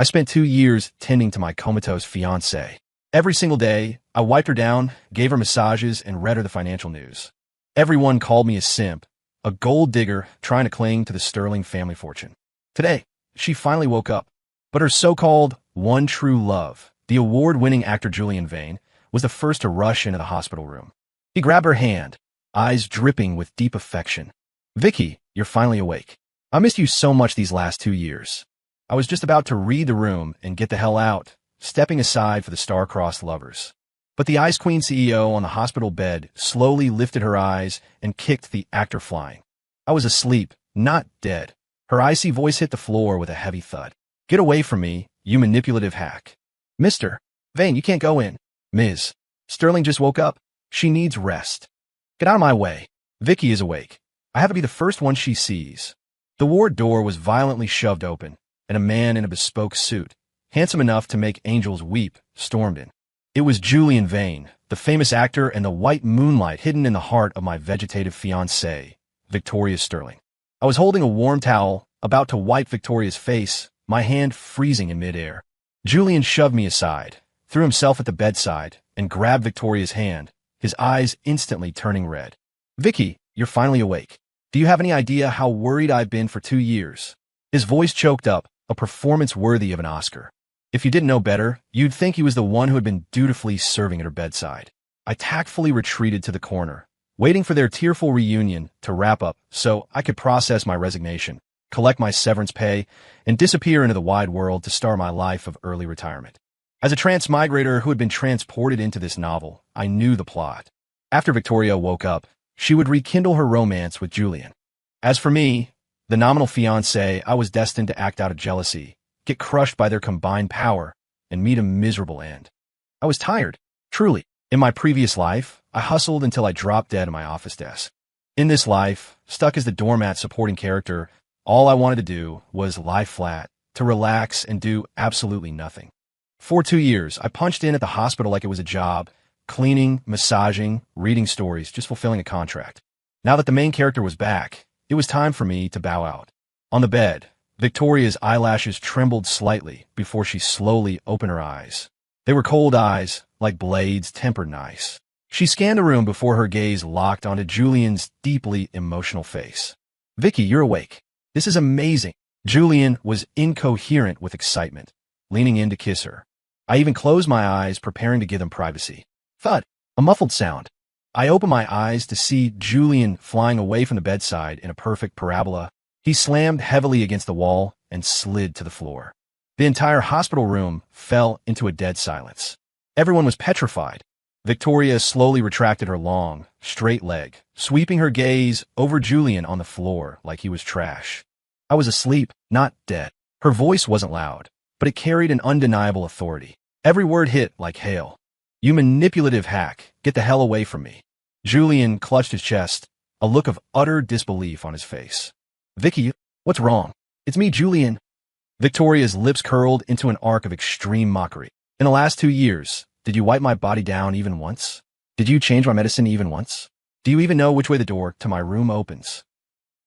I spent 2 years tending to my comatose fiancée. Every single day, I wiped her down, gave her massages, and read her the financial news. Everyone called me a simp, a gold digger trying to cling to the sterling family fortune. Today, she finally woke up. But her so-called one true love, the award-winning actor Julian Vane, was the first to rush into the hospital room. He grabbed her hand, eyes dripping with deep affection. "Vicky, you're finally awake. I missed you so much these last 2 years." I was just about to read the room and get the hell out, stepping aside for the star-crossed lovers. But the Ice Queen CEO on the hospital bed slowly lifted her eyes and kicked the actor flying. I was asleep, not dead. Her icy voice hit the floor with a heavy thud. "Get away from me, you manipulative hack." "Mr. Vane, you can't go in." "Ms. Sterling just woke up. She needs rest." "Get out of my way. Vicky is awake. I have to be the first one she sees." The ward door was violently shoved open, and a man in a bespoke suit, handsome enough to make angels weep, stormed in. It was Julian Vane, the famous actor and the white moonlight hidden in the heart of my vegetative fiancée, Victoria Sterling. I was holding a warm towel, about to wipe Victoria's face, my hand freezing in midair. Julian shoved me aside, threw himself at the bedside, and grabbed Victoria's hand, his eyes instantly turning red. "Vicky, you're finally awake. Do you have any idea how worried I've been for 2 years?" His voice choked up, a performance worthy of an Oscar. If you didn't know better, you'd think he was the one who had been dutifully serving at her bedside. I tactfully retreated to the corner, waiting for their tearful reunion to wrap up so I could process my resignation, collect my severance pay, and disappear into the wide world to start my life of early retirement. As a transmigrator who had been transported into this novel, I knew the plot. After Victoria woke up, she would rekindle her romance with Julian. As for me, the nominal fiancé, I was destined to act out of jealousy, get crushed by their combined power, and meet a miserable end. I was tired, truly. In my previous life, I hustled until I dropped dead at my office desk. In this life, stuck as the doormat supporting character, all I wanted to do was lie flat, to relax and do absolutely nothing. For 2 years, I punched in at the hospital like it was a job, cleaning, massaging, reading stories, just fulfilling a contract. Now that the main character was back, it was time for me to bow out. On the bed, Victoria's eyelashes trembled slightly before she slowly opened her eyes. They were cold eyes, like blades tempered nice. She scanned the room before her gaze locked onto Julian's deeply emotional face. "Vicky, you're awake. This is amazing." Julian was incoherent with excitement, leaning in to kiss her. I even closed my eyes, preparing to give them privacy. Thud, a muffled sound. I opened my eyes to see Julian flying away from the bedside in a perfect parabola. He slammed heavily against the wall and slid to the floor. The entire hospital room fell into a dead silence. Everyone was petrified. Victoria slowly retracted her long, straight leg, sweeping her gaze over Julian on the floor like he was trash. I was asleep, not dead. Her voice wasn't loud, but it carried an undeniable authority. Every word hit like hail. "You manipulative hack, get the hell away from me." Julian clutched his chest, a look of utter disbelief on his face. "Vicky, what's wrong?" "It's me, Julian." Victoria's lips curled into an arc of extreme mockery. "In the last 2 years, did you wipe my body down even once? Did you change my medicine even once? Do you even know which way the door to my room opens?"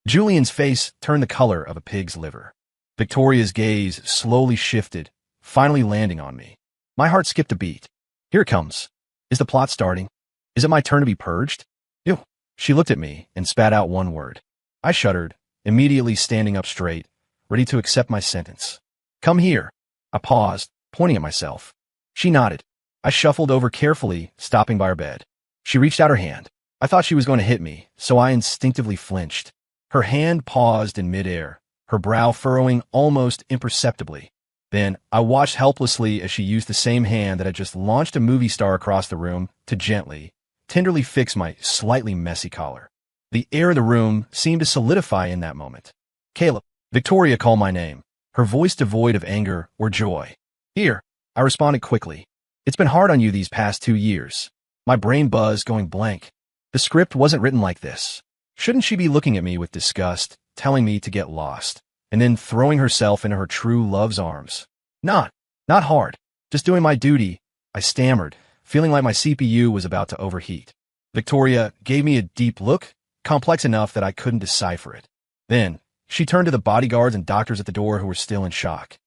Julian's face turned the color of a pig's liver. Victoria's gaze slowly shifted, finally landing on me. My heart skipped a beat. Here it comes. Is the plot starting? Is it my turn to be purged? Ew. She looked at me and spat out one word. I shuddered, immediately standing up straight, ready to accept my sentence. "Come here." I paused, pointing at myself. She nodded. I shuffled over carefully, stopping by her bed. She reached out her hand. I thought she was going to hit me, so I instinctively flinched. Her hand paused in midair, her brow furrowing almost imperceptibly. Then I watched helplessly as she used the same hand that had just launched a movie star across the room to gently, tenderly fix my slightly messy collar. The air of the room seemed to solidify in that moment. "Caleb." Victoria called my name, her voice devoid of anger or joy. "Here," I responded quickly. "It's been hard on you these past 2 years." My brain buzzed, going blank. The script wasn't written like this. Shouldn't she be looking at me with disgust, telling me to get lost, and then throwing herself into her true love's arms? Not hard. Just doing my duty, I stammered, feeling like my CPU was about to overheat. Victoria gave me a deep look, complex enough that I couldn't decipher it. Then, she turned to the bodyguards and doctors at the door who were still in shock.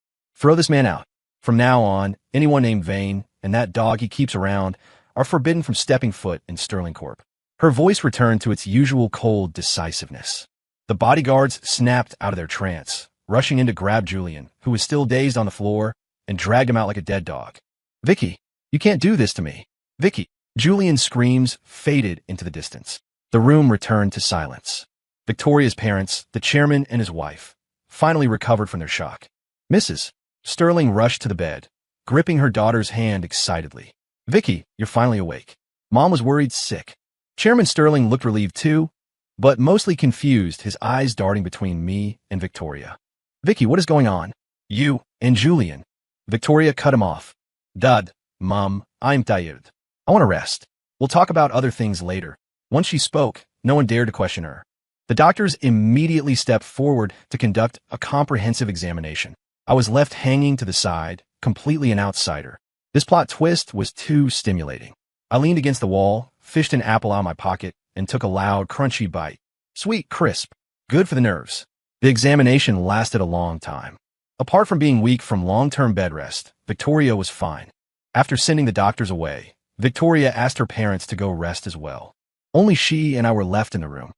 Throw this man out. From now on, anyone named Vane and that dog he keeps around are forbidden from stepping foot in Sterling Corp. Her voice returned to its usual cold decisiveness. The bodyguards snapped out of their trance, rushing in to grab Julian, who was still dazed on the floor, and dragged him out like a dead dog. Vicky, you can't do this to me. Vicky. Julian's screams faded into the distance. The room returned to silence. Victoria's parents, the chairman and his wife, finally recovered from their shock. Mrs. Sterling rushed to the bed, gripping her daughter's hand excitedly. Vicky, you're finally awake. Mom was worried sick. Chairman Sterling looked relieved too, but mostly confused, his eyes darting between me and Victoria. Vicky, what is going on? You and Julian. Victoria cut him off. Dad, Mom, I'm tired. I want to rest. We'll talk about other things later. Once she spoke, no one dared to question her. The doctors immediately stepped forward to conduct a comprehensive examination. I was left hanging to the side, completely an outsider. This plot twist was too stimulating. I leaned against the wall, fished an apple out of my pocket, and took a loud, crunchy bite. Sweet, crisp, good for the nerves. The examination lasted a long time. Apart from being weak from long-term bed rest, Victoria was fine. After sending the doctors away, Victoria asked her parents to go rest as well. Only she and I were left in the room.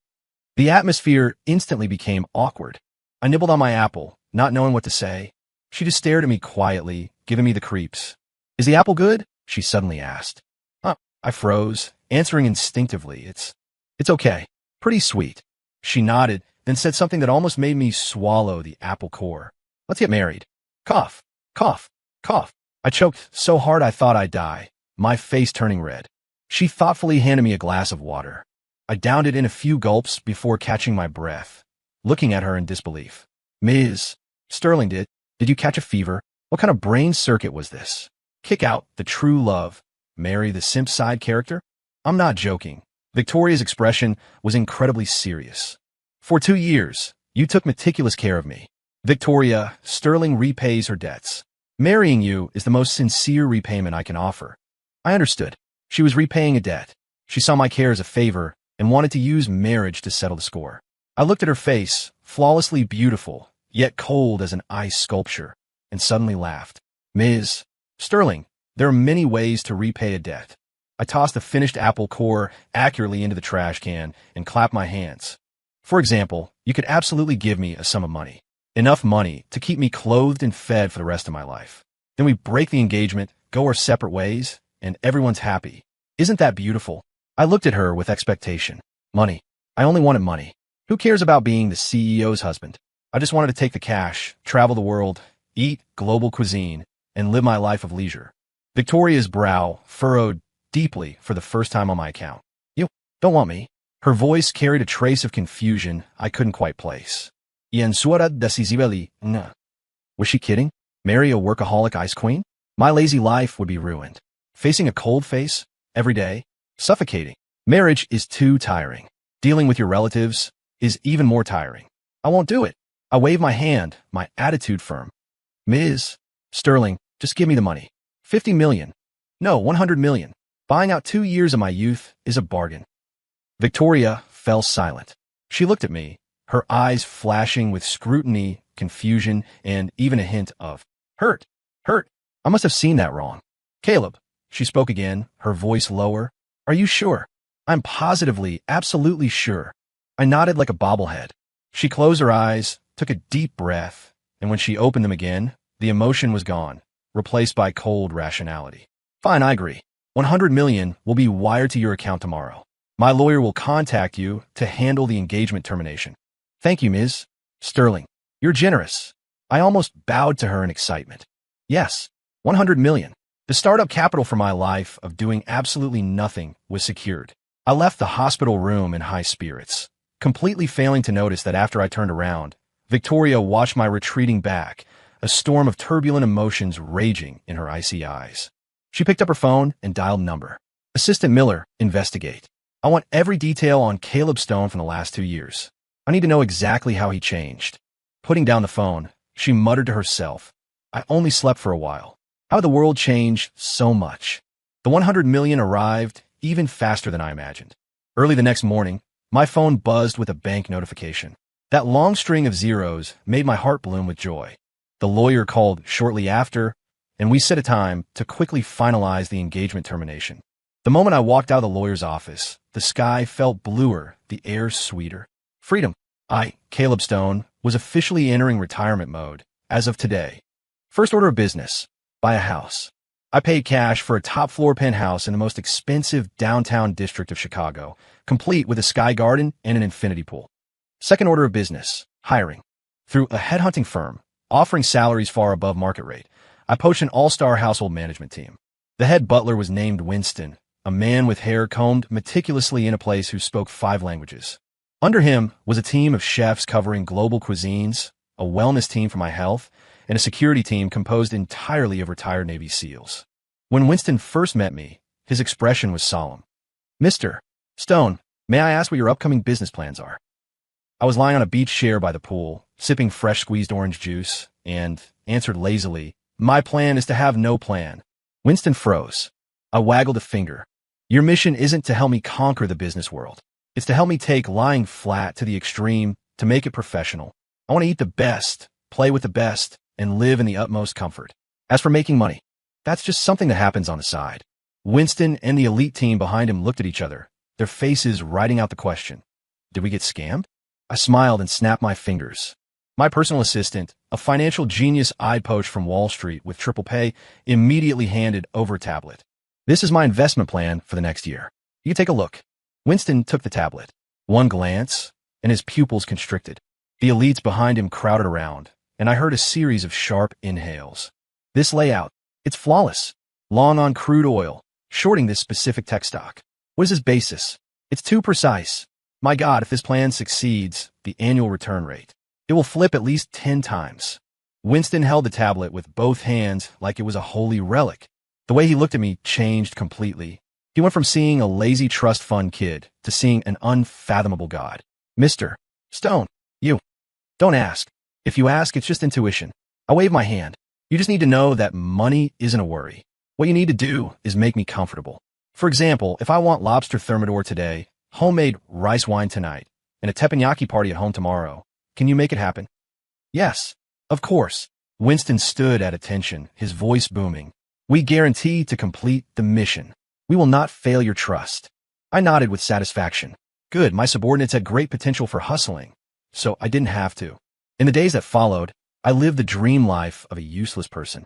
The atmosphere instantly became awkward. I nibbled on my apple, not knowing what to say. She just stared at me quietly, giving me the creeps. Is the apple good? She suddenly asked. I froze, answering instinctively, It's okay. Pretty sweet. She nodded, then said something that almost made me swallow the apple core. Let's get married. Cough, cough, cough. I choked so hard I thought I'd die, my face turning red. She thoughtfully handed me a glass of water. I downed it in a few gulps before catching my breath, looking at her in disbelief. Ms. Sterling, did you catch a fever? What kind of brain circuit was this? Kick out the true love, marry the simp side character? I'm not joking. Victoria's expression was incredibly serious. For 2 years, you took meticulous care of me. Victoria, Sterling repays her debts. Marrying you is the most sincere repayment I can offer. I understood. She was repaying a debt. She saw my care as a favor and wanted to use marriage to settle the score. I looked at her face, flawlessly beautiful, yet cold as an ice sculpture, and suddenly laughed. Ms. Sterling, there are many ways to repay a debt. I tossed the finished apple core accurately into the trash can and clapped my hands. For example, you could absolutely give me a sum of money. Enough money to keep me clothed and fed for the rest of my life. Then we break the engagement, go our separate ways, and everyone's happy. Isn't that beautiful? I looked at her with expectation. Money. I only wanted money. Who cares about being the CEO's husband? I just wanted to take the cash, travel the world, eat global cuisine, and live my life of leisure. Victoria's brow furrowed deeply for the first time on my account. You don't want me? Her voice carried a trace of confusion I couldn't quite place. Was she kidding? Marry a workaholic ice queen? My lazy life would be ruined. Facing a cold face every day? Suffocating. Marriage is too tiring. Dealing with your relatives is even more tiring. I won't do it. I waved my hand, my attitude firm. Ms. Sterling, just give me the money. 50 million. No, 100 million. Buying out 2 years of my youth is a bargain. Victoria fell silent. She looked at me, her eyes flashing with scrutiny, confusion, and even a hint of hurt. Hurt. I must have seen that wrong. Caleb, she spoke again, her voice lower. Are you sure? I'm positively, absolutely sure. I nodded like a bobblehead. She closed her eyes, took a deep breath, and when she opened them again, the emotion was gone, replaced by cold rationality. Fine, I agree. 100 million will be wired to your account tomorrow. My lawyer will contact you to handle the engagement termination. Thank you, Ms. Sterling. You're generous. I almost bowed to her in excitement. Yes, 100 million. The startup capital for my life of doing absolutely nothing was secured. I left the hospital room in high spirits, completely failing to notice that after I turned around, Victoria watched my retreating back, a storm of turbulent emotions raging in her icy eyes. She picked up her phone and dialed number. Assistant Miller, investigate. I want every detail on Caleb Stone from the last 2 years. I need to know exactly how he changed. Putting down the phone, she muttered to herself, I only slept for a while. How did the world change so much? The 100 million arrived even faster than I imagined. Early the next morning, my phone buzzed with a bank notification. That long string of zeros made my heart bloom with joy. The lawyer called shortly after, and we set a time to quickly finalize the engagement termination. The moment I walked out of the lawyer's office, the sky felt bluer, the air sweeter. Freedom. I, Caleb Stone, was officially entering retirement mode as of today. First order of business: buy a house. I paid cash for a top-floor penthouse in the most expensive downtown district of Chicago, complete with a sky garden and an infinity pool. Second order of business: hiring. Through a headhunting firm, offering salaries far above market rate, I poached an all-star household management team. The head butler was named Winston, a man with hair combed meticulously in a place who spoke 5 languages. Under him was a team of chefs covering global cuisines, a wellness team for my health, and a security team composed entirely of retired Navy SEALs. When Winston first met me, his expression was solemn. "Mr. Stone, may I ask what your upcoming business plans are?" I was lying on a beach chair by the pool, sipping fresh squeezed orange juice, and answered lazily, "My plan is to have no plan." Winston froze. I waggled a finger. "Your mission isn't to help me conquer the business world. It's to help me take lying flat to the extreme, to make it professional. I want to eat the best, play with the best, and live in the utmost comfort. As for making money, that's just something that happens on the side." Winston and the elite team behind him looked at each other, their faces writing out the question. Did we get scammed? I smiled and snapped my fingers. My personal assistant, a financial genius I'd poached from Wall Street with triple pay, immediately handed over a tablet. "This is my investment plan for the next year. You take a look." Winston took the tablet. One glance, and his pupils constricted. The elites behind him crowded around, and I heard a series of sharp inhales. "This layout, it's flawless. Long on crude oil, shorting this specific tech stock. What is his basis? It's too precise. My God, if this plan succeeds, the annual return rate, it will flip at least 10 times. Winston held the tablet with both hands like it was a holy relic. The way he looked at me changed completely. He went from seeing a lazy trust fund kid to seeing an unfathomable God. "Mr. Stone, you don't ask. If you ask, it's just intuition." I waved my hand. "You just need to know that money isn't a worry. What you need to do is make me comfortable. For example, if I want lobster thermidor today, homemade rice wine tonight, and a teppanyaki party at home tomorrow, can you make it happen?" "Yes, of course." Winston stood at attention, his voice booming. "We guarantee to complete the mission. We will not fail your trust." I nodded with satisfaction. Good, my subordinates had great potential for hustling, so I didn't have to. In the days that followed, I lived the dream life of a useless person.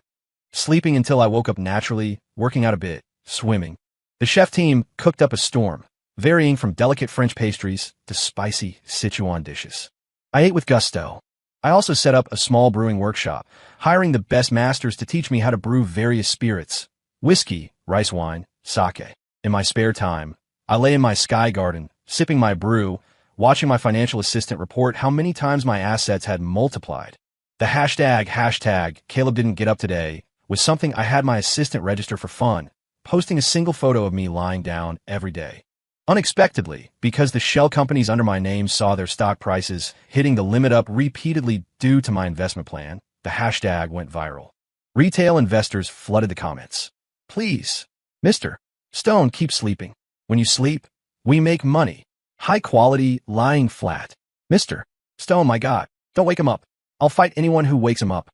Sleeping until I woke up naturally, working out a bit, swimming. The chef team cooked up a storm, varying from delicate French pastries to spicy Sichuan dishes. I ate with gusto. I also set up a small brewing workshop, hiring the best masters to teach me how to brew various spirits: whiskey, rice wine, sake. In my spare time, I lay in my sky garden, sipping my brew, watching my financial assistant report how many times my assets had multiplied. The hashtag Caleb didn't get up today was something I had my assistant register for fun, posting a single photo of me lying down every day. Unexpectedly, because the shell companies under my name saw their stock prices hitting the limit up repeatedly due to my investment plan, the hashtag went viral. Retail investors flooded the comments. "Please, Mr. Stone, keep sleeping. When you sleep, we make money. High quality, lying flat. Mr. Stone, my God, don't wake him up. I'll fight anyone who wakes him up."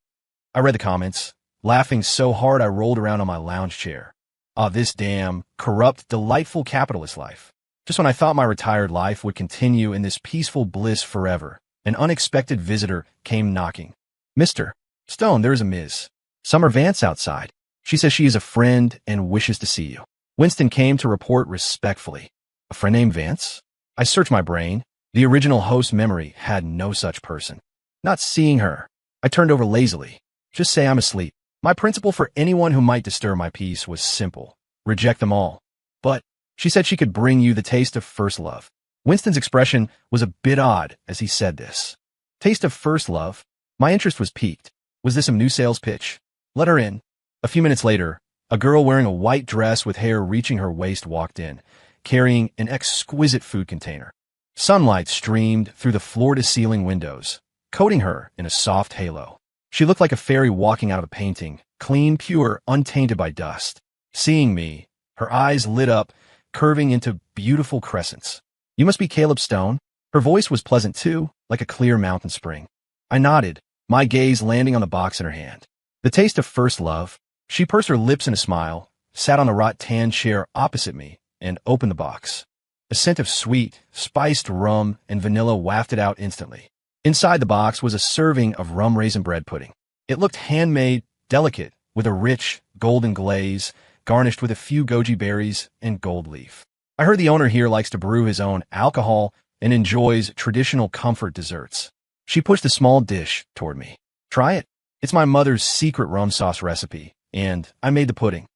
I read the comments, laughing so hard I rolled around on my lounge chair. Ah, this damn, corrupt, delightful capitalist life. Just when I thought my retired life would continue in this peaceful bliss forever, an unexpected visitor came knocking. "Mr. Stone, there is a Ms. Summer Vance outside. She says she is a friend and wishes to see you." Winston came to report respectfully. "A friend named Vance?" I searched my brain. The original host memory had no such person. Not seeing her, I turned over lazily. "Just say I'm asleep." My principle for anyone who might disturb my peace was simple: reject them all. "But she said she could bring you the taste of first love." Winston's expression was a bit odd as he said this. Taste of first love? My interest was piqued. Was this a new sales pitch? Let her in. A few minutes later, a girl wearing a white dress with hair reaching her waist walked in, carrying an exquisite food container. Sunlight streamed through the floor-to-ceiling windows, coating her in a soft halo. She looked like a fairy walking out of a painting, clean, pure, untainted by dust. Seeing me, her eyes lit up, curving into beautiful crescents. "You must be Caleb Stone." Her voice was pleasant too, like a clear mountain spring. I nodded, my gaze landing on the box in her hand. The taste of first love. She pursed her lips in a smile, sat on the rattan chair opposite me, and opened the box. A scent of sweet, spiced rum and vanilla wafted out instantly. Inside the box was a serving of rum raisin bread pudding. It looked handmade, delicate, with a rich, golden glaze, garnished with a few goji berries and gold leaf. I heard the owner here likes to brew his own alcohol and enjoys traditional comfort desserts. She pushed a small dish toward me. Try it. It's my mother's secret rum sauce recipe, and I made the pudding.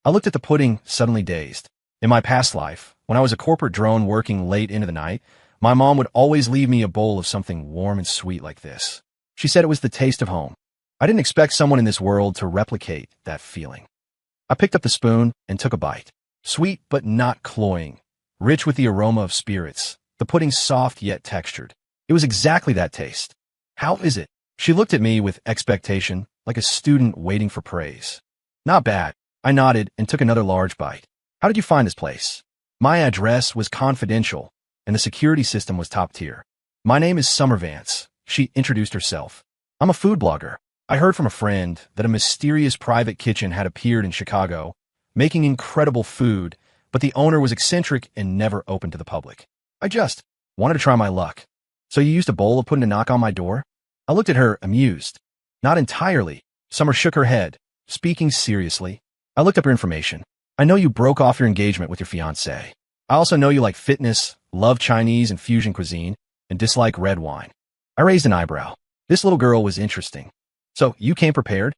I looked at the pudding, suddenly dazed. In my past life, when I was a corporate drone working late into the night, my mom would always leave me a bowl of something warm and sweet like this. She said it was the taste of home. I didn't expect someone in this world to replicate that feeling. I picked up the spoon and took a bite. Sweet but not cloying, rich with the aroma of spirits, the pudding soft yet textured. It was exactly that taste. How is it? She looked at me with expectation, like a student waiting for praise. Not bad. I nodded and took another large bite. How did you find this place? My address was confidential, and the security system was top tier. My name is Summer Vance. She introduced herself. I'm a food blogger. I heard from a friend that a mysterious private kitchen had appeared in Chicago, making incredible food, but the owner was eccentric and never open to the public. I just wanted to try my luck. So you used a bowl of pudding to knock on my door? I looked at her, amused. Not entirely. Summer shook her head, speaking seriously. I looked up your information. I know you broke off your engagement with your fiancé. I also know you like fitness, love Chinese and fusion cuisine, and dislike red wine. I raised an eyebrow. This little girl was interesting. So you came prepared?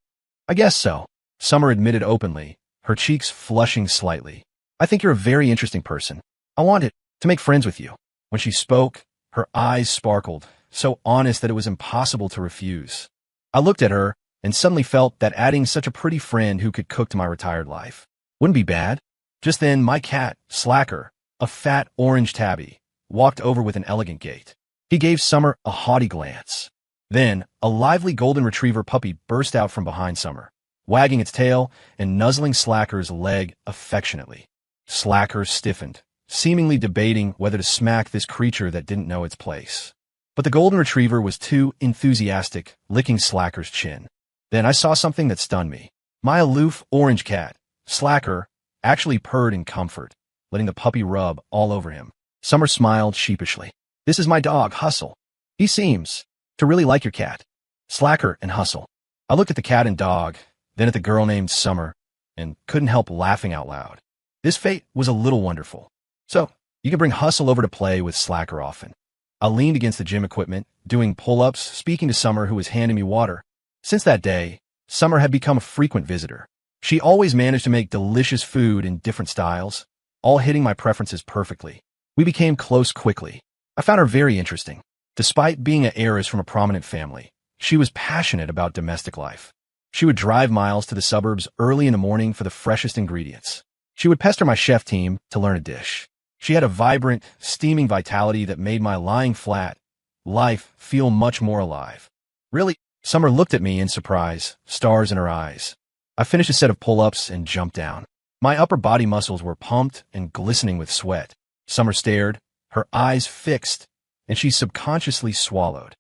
I guess so. Summer admitted openly, her cheeks flushing slightly. I think you're a very interesting person. I wanted to make friends with you. When she spoke, her eyes sparkled, so honest that it was impossible to refuse. I looked at her and suddenly felt that adding such a pretty friend who could cook to my retired life wouldn't be bad. Just then, my cat, Slacker, a fat orange tabby, walked over with an elegant gait. He gave Summer a haughty glance. Then, a lively golden retriever puppy burst out from behind Summer, wagging its tail and nuzzling Slacker's leg affectionately. Slacker stiffened, seemingly debating whether to smack this creature that didn't know its place. But the golden retriever was too enthusiastic, licking Slacker's chin. Then I saw something that stunned me. My aloof orange cat, Slacker, actually purred in comfort, letting the puppy rub all over him. Summer smiled sheepishly. This is my dog, Hustle. He seems to really like your cat. Slacker and Hustle. I looked at the cat and dog, then at the girl named Summer, and couldn't help laughing out loud. This fate was a little wonderful. So, you can bring Hustle over to play with Slacker often. I leaned against the gym equipment, doing pull-ups, speaking to Summer, who was handing me water. Since that day, Summer had become a frequent visitor. She always managed to make delicious food in different styles, all hitting my preferences perfectly. We became close quickly. I found her very interesting. Despite being an heiress from a prominent family, she was passionate about domestic life. She would drive miles to the suburbs early in the morning for the freshest ingredients. She would pester my chef team to learn a dish. She had a vibrant, steaming vitality that made my lying flat life feel much more alive. Really? Summer looked at me in surprise, stars in her eyes. I finished a set of pull-ups and jumped down. My upper body muscles were pumped and glistening with sweat. Summer stared, her eyes fixed, and she subconsciously swallowed.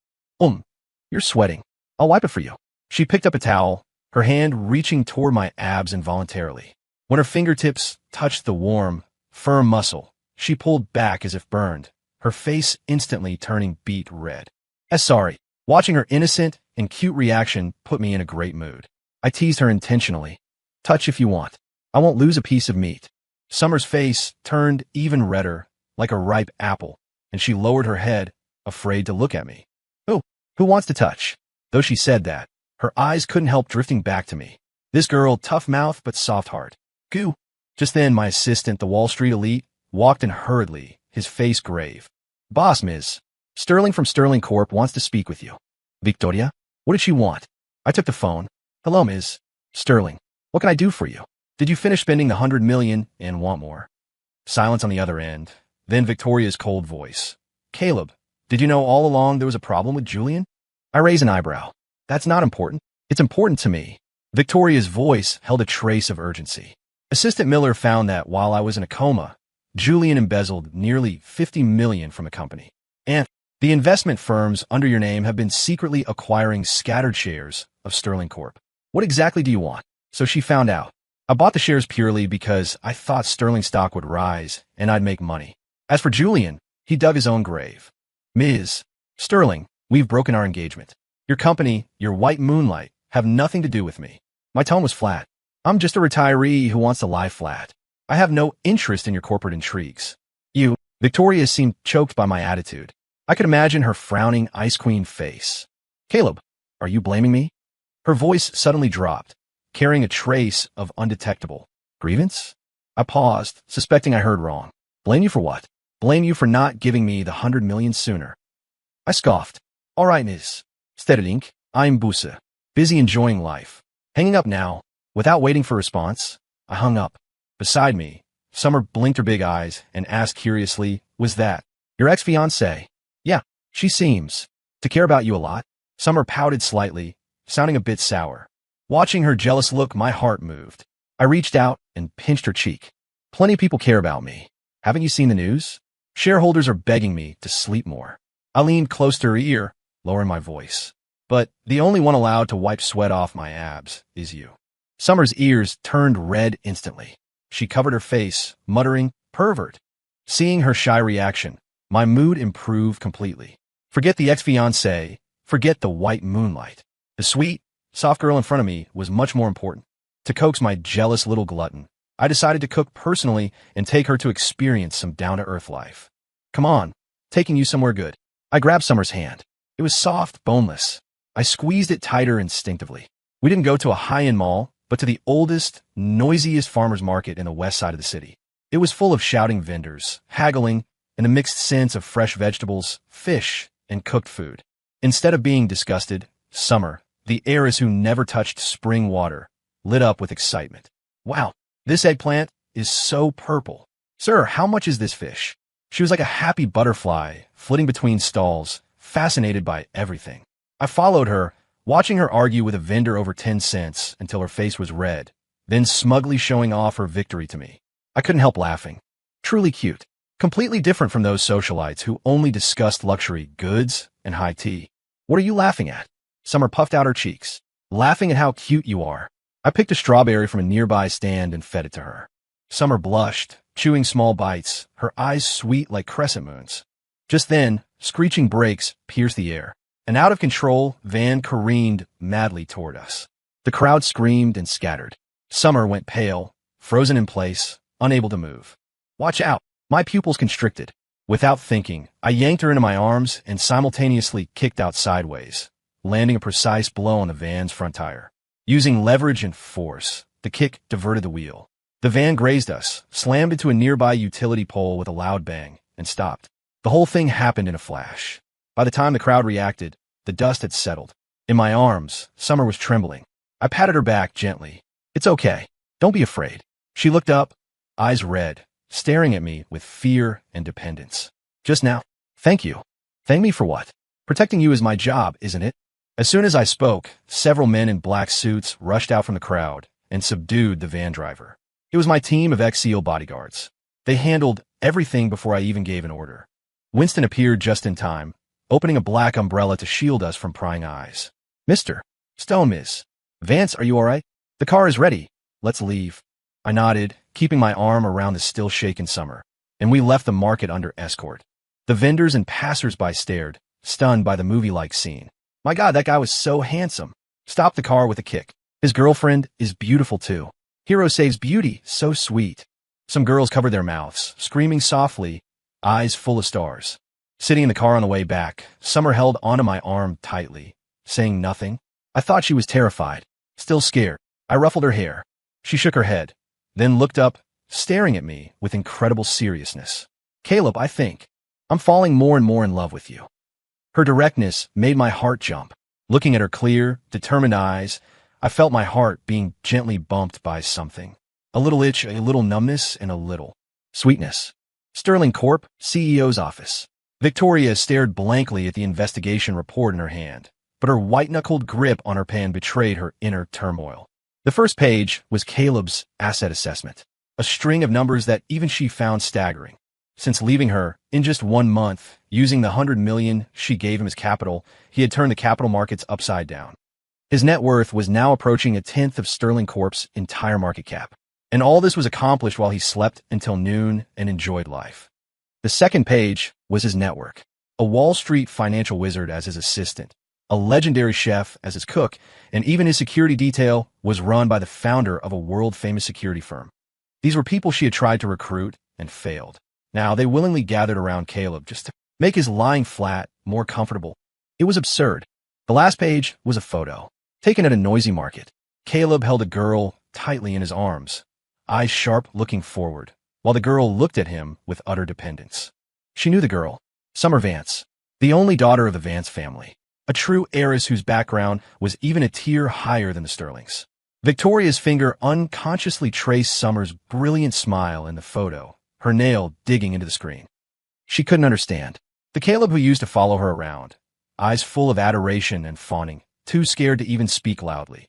You're sweating. I'll wipe it for you. She picked up a towel, her hand reaching toward my abs involuntarily. When her fingertips touched the warm, firm muscle, she pulled back as if burned, her face instantly turning beet red. Sorry. Watching her innocent and cute reaction put me in a great mood. I teased her intentionally. Touch if you want. I won't lose a piece of meat. Summer's face turned even redder, like a ripe apple, and she lowered her head, afraid to look at me. Who wants to touch? Though she said that, her eyes couldn't help drifting back to me. This girl, tough mouth but soft heart. Goo. Just then, my assistant, the Wall Street elite, walked in hurriedly, his face grave. Boss, Ms. Sterling from Sterling Corp wants to speak with you. Victoria? What did she want? I took the phone. Hello, Ms. Sterling. What can I do for you? Did you finish spending the $100 million and want more? Silence on the other end. Then Victoria's cold voice. Caleb, did you know all along there was a problem with Julian? I raised an eyebrow. That's not important. It's important to me. Victoria's voice held a trace of urgency. Assistant Miller found that while I was in a coma, Julian embezzled nearly $50 million from the company. And The investment firms under your name have been secretly acquiring scattered shares of Sterling Corp. What exactly do you want? So she found out. I bought the shares purely because I thought Sterling stock would rise and I'd make money. As for Julian, he dug his own grave. Ms. Sterling, we've broken our engagement. Your company, your white moonlight, have nothing to do with me. My tone was flat. I'm just a retiree who wants to lie flat. I have no interest in your corporate intrigues. Victoria seemed choked by my attitude. I could imagine her frowning ice queen face. Caleb, are you blaming me? Her voice suddenly dropped, carrying a trace of undetectable grievance. I paused, suspecting I heard wrong. Blame you for what? Blame you for not giving me the 100 million sooner. I scoffed. All right, Ms. Stedelijk, I'm Busa, busy enjoying life. Hanging up now. Without waiting for a response, I hung up. Beside me, Summer blinked her big eyes and asked curiously, was that your ex-fiancée? Yeah, she seems to care about you a lot. Summer pouted slightly, sounding a bit sour. Watching her jealous look, my heart moved. I reached out and pinched her cheek. Plenty of people care about me. Haven't you seen the news? Shareholders are begging me to sleep more. I leaned close to her ear, lowering my voice. But the only one allowed to wipe sweat off my abs is you. Summer's ears turned red instantly. She covered her face, muttering, pervert. Seeing her shy reaction, my mood improved completely. Forget the ex-fiancée, forget the white moonlight. The sweet, soft girl in front of me was much more important. To coax my jealous little glutton, I decided to cook personally and take her to experience some down-to-earth life. Come on, taking you somewhere good. I grabbed Summer's hand. It was soft, boneless. I squeezed it tighter instinctively. We didn't go to a high-end mall, but to the oldest, noisiest farmer's market in the west side of the city. It was full of shouting vendors, haggling, and a mixed sense of fresh vegetables, fish, and cooked food. Instead of being disgusted, Summer, the heiress who never touched spring water, lit up with excitement. Wow, this eggplant is so purple. Sir, how much is this fish? She was like a happy butterfly, flitting between stalls, fascinated by everything. I followed her, watching her argue with a vendor over 10 cents until her face was red, then smugly showing off her victory to me. I couldn't help laughing. Truly cute. Completely different from those socialites who only discussed luxury goods and high tea. What are you laughing at? Summer puffed out her cheeks. Laughing at how cute you are. I picked a strawberry from a nearby stand and fed it to her. Summer blushed, chewing small bites, her eyes sweet like crescent moons. Just then, screeching brakes pierced the air. An out-of-control van careened madly toward us. The crowd screamed and scattered. Summer went pale, frozen in place, unable to move. Watch out! My pupils constricted. Without thinking, I yanked her into my arms and simultaneously kicked out sideways, landing a precise blow on the van's front tire. Using leverage and force, the kick diverted the wheel. The van grazed us, slammed into a nearby utility pole with a loud bang, and stopped. The whole thing happened in a flash. By the time the crowd reacted, the dust had settled. In my arms, Summer was trembling. I patted her back gently. It's okay. Don't be afraid. She looked up, eyes red, staring at me with fear and dependence. Just now? Thank you. Thank me for what? Protecting you is my job, isn't it? As soon as I spoke, several men in black suits rushed out from the crowd and subdued the van driver. It was my team of ex-SEAL bodyguards. They handled everything before I even gave an order. Winston appeared just in time, opening a black umbrella to shield us from prying eyes. Mr. Stone, Miss. Vance, are you all right? The car is ready. Let's leave. I nodded, keeping my arm around the still-shaken Summer, and we left the market under escort. The vendors and passers-by stared, stunned by the movie-like scene. My God, that guy was so handsome. Stopped the car with a kick. His girlfriend is beautiful too. Hero saves beauty, so sweet. Some girls covered their mouths, screaming softly, eyes full of stars. Sitting in the car on the way back, Summer held onto my arm tightly, saying nothing. I thought she was terrified, still scared. I ruffled her hair. She shook her head, then looked up, staring at me with incredible seriousness. Caleb, I think I'm falling more and more in love with you. Her directness made my heart jump. Looking at her clear, determined eyes, I felt my heart being gently bumped by something. A little itch, a little numbness, and a little sweetness. Sterling Corp, CEO's office. Victoria stared blankly at the investigation report in her hand, but her white-knuckled grip on her pen betrayed her inner turmoil. The first page was Caleb's asset assessment, a string of numbers that even she found staggering. Since leaving her, in just 1 month, using the $100 million she gave him as capital, he had turned the capital markets upside down. His net worth was now approaching a tenth of Sterling Corp's entire market cap. And all this was accomplished while he slept until noon and enjoyed life. The second page was his network. A Wall Street financial wizard as his assistant, a legendary chef as his cook, and even his security detail was run by the founder of a world-famous security firm. These were people she had tried to recruit and failed. Now, they willingly gathered around Caleb just to make his lying flat more comfortable. It was absurd. The last page was a photo, taken at a noisy market. Caleb held a girl tightly in his arms, eyes sharp looking forward, while the girl looked at him with utter dependence. She knew the girl, Summer Vance, the only daughter of the Vance family, a true heiress whose background was even a tier higher than the Sterlings. Victoria's finger unconsciously traced Summer's brilliant smile in the photo, her nail digging into the screen. She couldn't understand. The Caleb who used to follow her around, eyes full of adoration and fawning, too scared to even speak loudly.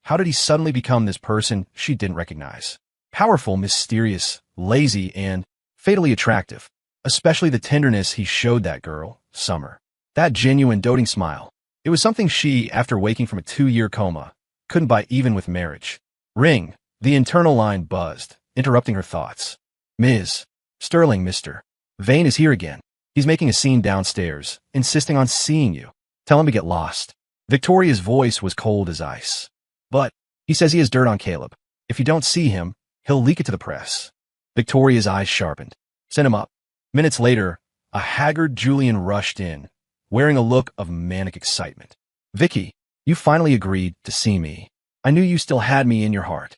How did he suddenly become this person she didn't recognize? Powerful, mysterious, lazy, and fatally attractive. Especially the tenderness he showed that girl, Summer. That genuine, doting smile. It was something she, after waking from a 2-year coma, couldn't buy even with marriage. Ring. The internal line buzzed, interrupting her thoughts. Ms. Sterling, Mr. Vane is here again. He's making a scene downstairs, insisting on seeing you. Tell him to get lost. Victoria's voice was cold as ice. But he says he has dirt on Caleb. If you don't see him, he'll leak it to the press. Victoria's eyes sharpened. Send him up. Minutes later, a haggard Julian rushed in, wearing a look of manic excitement. Vicky, you finally agreed to see me. I knew you still had me in your heart.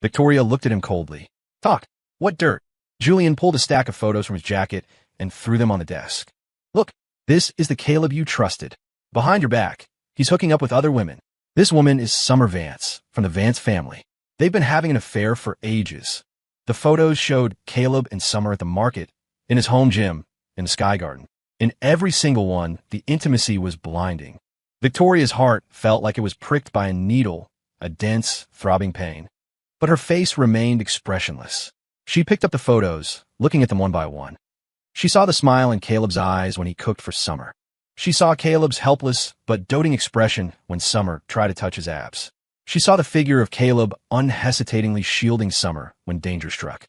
Victoria looked at him coldly. Talk. What dirt? Julian pulled a stack of photos from his jacket and threw them on the desk. Look, this is the Caleb you trusted. Behind your back, he's hooking up with other women. This woman is Summer Vance, from the Vance family. They've been having an affair for ages. The photos showed Caleb and Summer at the market, in his home gym, in the Sky Garden. In every single one, the intimacy was blinding. Victoria's heart felt like it was pricked by a needle, a dense, throbbing pain. But her face remained expressionless. She picked up the photos, looking at them one by one. She saw the smile in Caleb's eyes when he cooked for Summer. She saw Caleb's helpless but doting expression when Summer tried to touch his abs. She saw the figure of Caleb unhesitatingly shielding Summer when danger struck.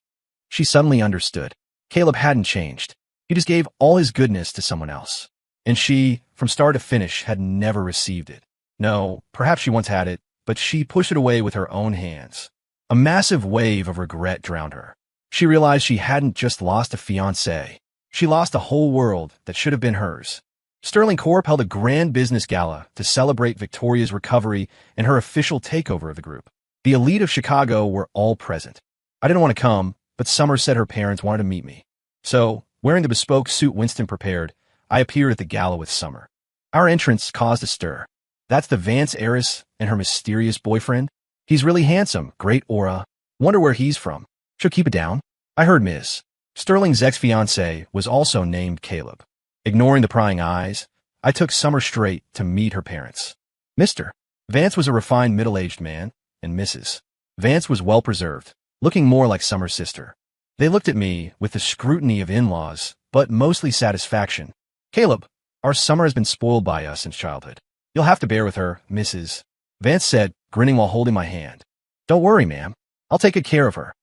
She suddenly understood. Caleb hadn't changed. He just gave all his goodness to someone else. And she, from start to finish, had never received it. No, perhaps she once had it, but she pushed it away with her own hands. A massive wave of regret drowned her. She realized she hadn't just lost a fiancé. She lost a whole world that should have been hers. Sterling Corp held a grand business gala to celebrate Victoria's recovery and her official takeover of the group. The elite of Chicago were all present. I didn't want to come, but Summer said her parents wanted to meet me. So, wearing the bespoke suit Winston prepared, I appeared at the gala with Summer. Our entrance caused a stir. That's the Vance heiress and her mysterious boyfriend? He's really handsome, great aura. Wonder where he's from. She'll keep it down. I heard Ms. Sterling's ex-fiancé was also named Caleb. Ignoring the prying eyes, I took Summer straight to meet her parents. Mr. Vance was a refined middle-aged man, and Mrs. Vance was well-preserved, looking more like Summer's sister. They looked at me with the scrutiny of in-laws, but mostly satisfaction. Caleb, our Summer has been spoiled by us since childhood. You'll have to bear with her, Mrs. Vance said, grinning while holding my hand. Don't worry, ma'am. I'll take good care of her.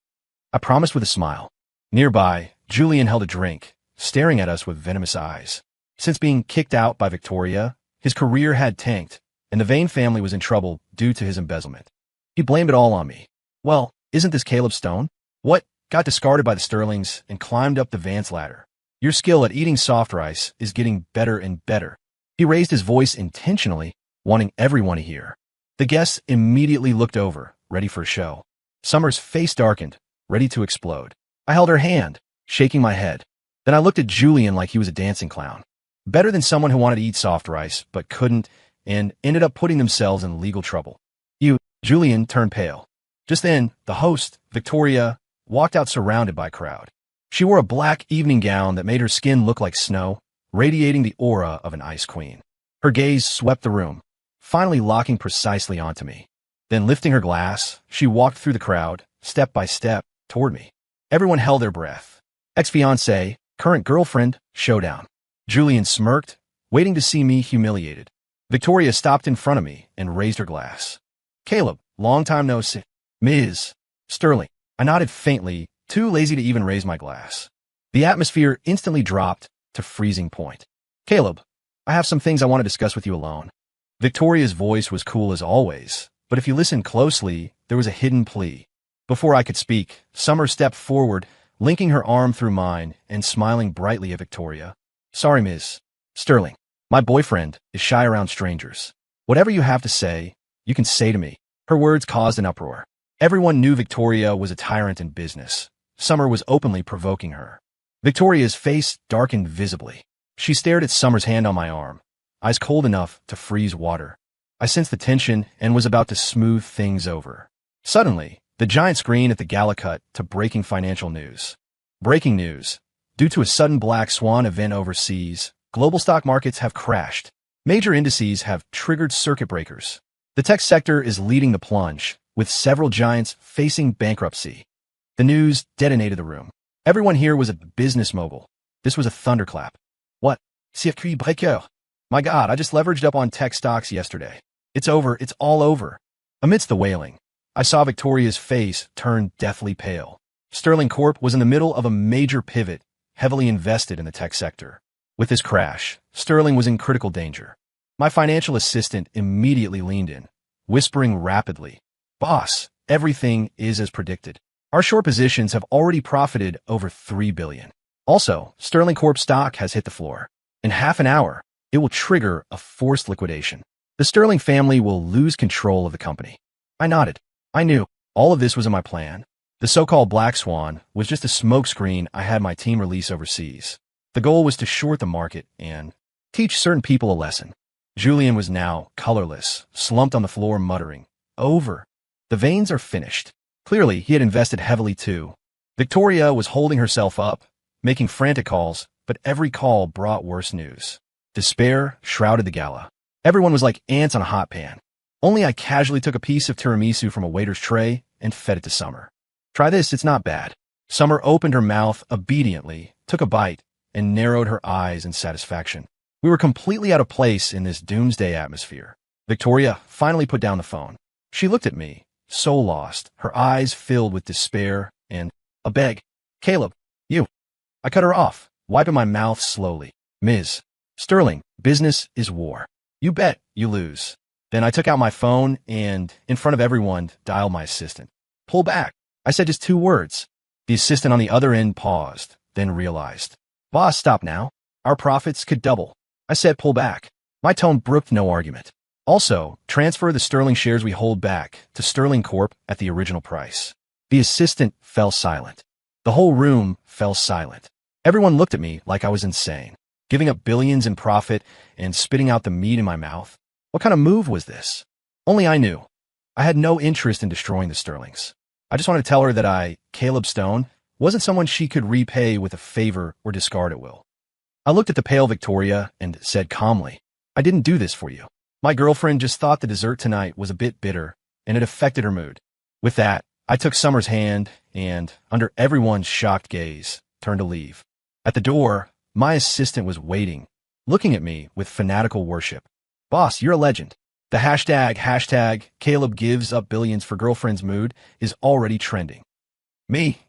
I promised with a smile. Nearby, Julian held a drink, staring at us with venomous eyes. Since being kicked out by Victoria, his career had tanked, and the Vane family was in trouble due to his embezzlement. He blamed it all on me. Well, isn't this Caleb Stone? What? Got discarded by the Sterlings and climbed up the Vance ladder. Your skill at eating soft rice is getting better and better. He raised his voice intentionally, wanting everyone to hear. The guests immediately looked over, ready for a show. Summer's face darkened, ready to explode. I held her hand, shaking my head. Then I looked at Julian like he was a dancing clown. Better than someone who wanted to eat soft rice, but couldn't, and ended up putting themselves in legal trouble. Julian turned pale. Just then, the host, Victoria, walked out surrounded by a crowd. She wore a black evening gown that made her skin look like snow, radiating the aura of an ice queen. Her gaze swept the room, finally locking precisely onto me. Then lifting her glass, she walked through the crowd, step by step, toward me. Everyone held their breath. Ex-fiancé, Current girlfriend, showdown. Julian smirked, waiting to see me humiliated. Victoria stopped in front of me and raised her glass. Caleb, long time no see. Ms. Sterling. I nodded faintly, too lazy to even raise my glass. The atmosphere instantly dropped to freezing point. Caleb, I have some things I want to discuss with you alone. Victoria's voice was cool as always, but if you listened closely, there was a hidden plea. Before I could speak, Summer stepped forward, linking her arm through mine and smiling brightly at Victoria. Sorry, Ms. Sterling. My boyfriend is shy around strangers. Whatever you have to say, you can say to me. Her words caused an uproar. Everyone knew Victoria was a tyrant in business. Summer was openly provoking her. Victoria's face darkened visibly. She stared at Summer's hand on my arm, eyes cold enough to freeze water. I sensed the tension and was about to smooth things over. Suddenly, the giant screen at the gala cut to breaking financial news. Breaking news. Due to a sudden black swan event overseas, global stock markets have crashed. Major indices have triggered circuit breakers. The tech sector is leading the plunge, with several giants facing bankruptcy. The news detonated the room. Everyone here was a business mogul. This was a thunderclap. What? Circuit breaker. My God, I just leveraged up on tech stocks yesterday. It's over. It's all over. Amidst the wailing, I saw Victoria's face turn deathly pale. Sterling Corp was in the middle of a major pivot, heavily invested in the tech sector. With this crash, Sterling was in critical danger. My financial assistant immediately leaned in, whispering rapidly, Boss, everything is as predicted. Our short positions have already profited over $3 billion. Also, Sterling Corp stock has hit the floor. In half an hour, it will trigger a forced liquidation. The Sterling family will lose control of the company. I nodded. I knew all of this was in my plan. The so-called Black Swan was just a smokescreen I had my team release overseas. The goal was to short the market and teach certain people a lesson. Julian was now colorless, slumped on the floor muttering, Over. The veins are finished. Clearly, he had invested heavily too. Victoria was holding herself up, making frantic calls, but every call brought worse news. Despair shrouded the gala. Everyone was like ants on a hot pan. Only I casually took a piece of tiramisu from a waiter's tray and fed it to Summer. Try this, it's not bad. Summer opened her mouth obediently, took a bite, and narrowed her eyes in satisfaction. We were completely out of place in this doomsday atmosphere. Victoria finally put down the phone. She looked at me, so lost, her eyes filled with despair and a beg. Caleb, you. I cut her off, wiping my mouth slowly. Ms. Sterling, business is war. You bet, you lose. Then I took out my phone and, in front of everyone, dialed my assistant. Pull back. I said just 2 words. The assistant on the other end paused, then realized. Boss, stop now. Our profits could double. I said pull back. My tone brooked no argument. Also, transfer the Sterling shares we hold back to Sterling Corp at the original price. The assistant fell silent. The whole room fell silent. Everyone looked at me like I was insane, giving up billions in profit and spitting out the meat in my mouth. What kind of move was this? Only I knew. I had no interest in destroying the Sterlings. I just wanted to tell her that I, Caleb Stone, wasn't someone she could repay with a favor or discard at will. I looked at the pale Victoria and said calmly, I didn't do this for you. My girlfriend just thought the dessert tonight was a bit bitter, and it affected her mood. With that, I took Summer's hand and, under everyone's shocked gaze, turned to leave. At the door, my assistant was waiting, looking at me with fanatical worship. Boss, you're a legend. The hashtag Caleb gives up billions for girlfriend's mood is already trending. Me?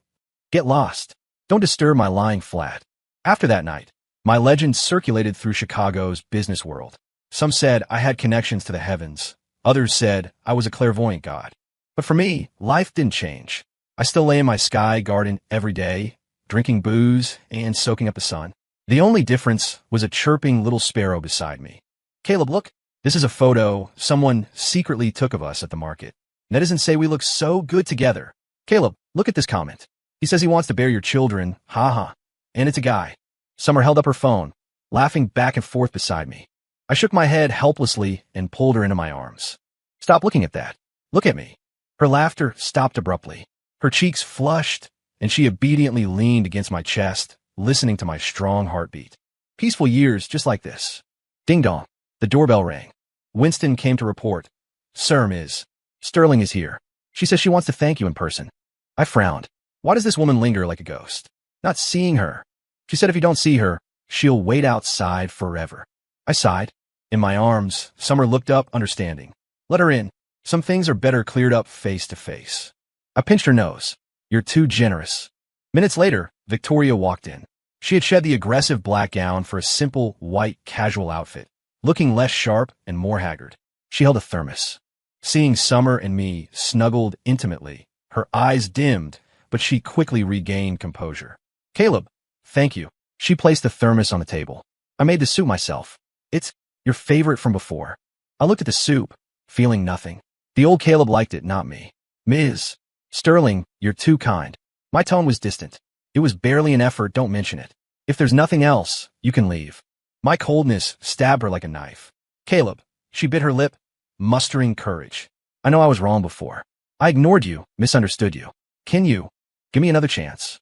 Get lost. Don't disturb my lying flat. After that night, my legend circulated through Chicago's business world. Some said I had connections to the heavens. Others said I was a clairvoyant god. But for me, life didn't change. I still lay in my sky garden every day, drinking booze and soaking up the sun. The only difference was a chirping little sparrow beside me. Caleb, look. This is a photo someone secretly took of us at the market. Netizens say we look so good together. Caleb, look at this comment. He says he wants to bear your children, haha. And it's a guy. Summer held up her phone, laughing back and forth beside me. I shook my head helplessly and pulled her into my arms. Stop looking at that. Look at me. Her laughter stopped abruptly. Her cheeks flushed, and she obediently leaned against my chest, listening to my strong heartbeat. Peaceful years just like this. Ding dong. The doorbell rang. Winston came to report. Sir, Ms. Sterling is here. She says she wants to thank you in person. I frowned. Why does this woman linger like a ghost? Not seeing her. She said if you don't see her, she'll wait outside forever. I sighed. In my arms, Summer looked up, understanding. Let her in. Some things are better cleared up face to face. I pinched her nose. You're too generous. Minutes later, Victoria walked in. She had shed the aggressive black gown for a simple, white, casual outfit, looking less sharp and more haggard. She held a thermos. Seeing Summer and me snuggled intimately, her eyes dimmed, but she quickly regained composure. Caleb, thank you. She placed the thermos on the table. I made the soup myself. It's your favorite from before. I looked at the soup, feeling nothing. The old Caleb liked it, not me. Ms. Sterling, you're too kind. My tone was distant. It was barely an effort, don't mention it. If there's nothing else, you can leave. My coldness stabbed her like a knife. Caleb, she bit her lip, mustering courage. I know I was wrong before. I ignored you, misunderstood you. Can you give me another chance?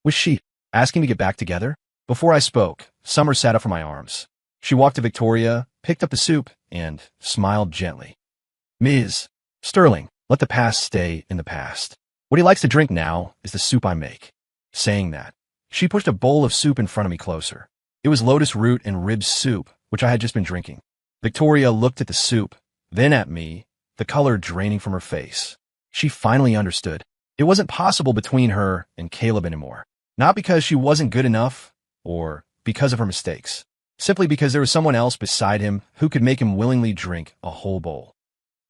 Was she asking to get back together? Before I spoke, Summer sat up from my arms. She walked to Victoria, picked up the soup, and smiled gently. Ms. Sterling, let the past stay in the past. What he likes to drink now is the soup I make. Saying that, she pushed a bowl of soup in front of me closer. It was lotus root and rib soup, which I had just been drinking. Victoria looked at the soup, then at me, the color draining from her face. She finally understood. It wasn't possible between her and Caleb anymore. Not because she wasn't good enough, or because of her mistakes. Simply because there was someone else beside him who could make him willingly drink a whole bowl.